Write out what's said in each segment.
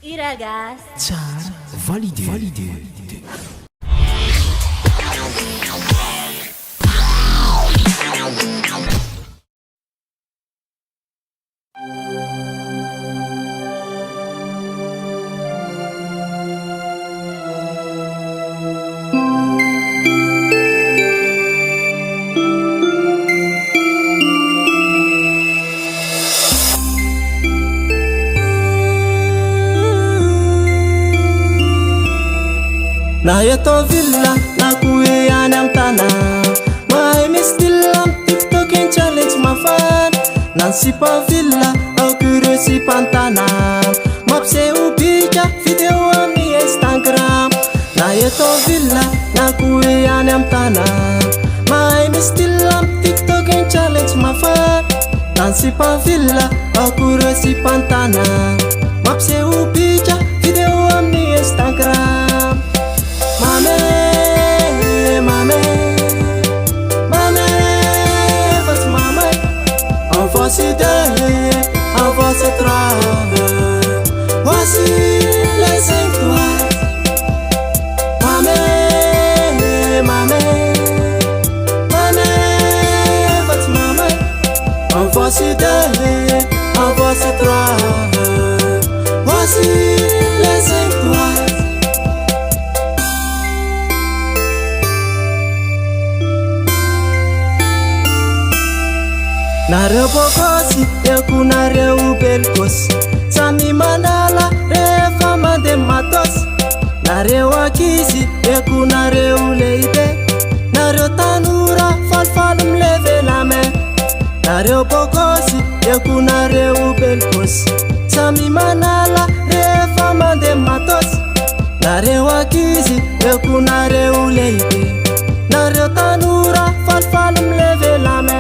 Iragas. Tsara, validé. Na yato villa na kuwe anam tana my mistilam tiktoking challenge mafan nan sipa villa au kure si pantana mapse ubija video ami Instagram na yato villa na kuwe anam tana my mistilam tiktoking challenge mafan nan sipa villa au kure si pantana mapse ubija video ami Instagram. Voici voici trois, voici les 5 toits. Votre maman. Voici voici trois, voici les 5 toits. Nareo bokosi eku nareo belkos sami manala refa mande matos nareo akisi eku nareo leite nareo tanura falfalum leve lame nareo bokosi eku nareo belkos sami manala refa mande matos nareo akisi eku nareo leite nareo tanura falfalum leve lame.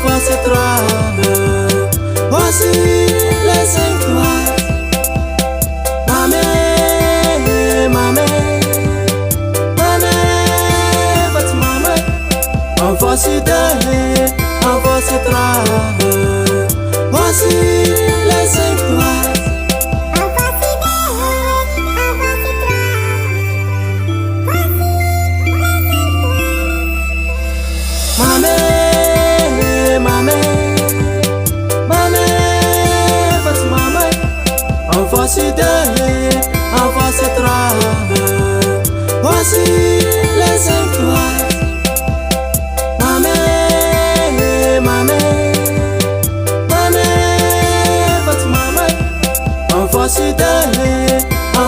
Voici trois, voici les 5 toits. Votre maman. Voici voici trois, voici les 5 toits. Voici voici trois, voici les 5 toits. Votre maman. Voici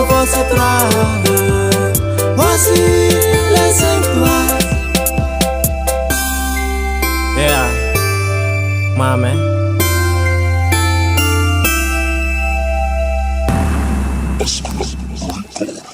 voici trois, voici les 5 toits. Yeah, maman. Exclusive record.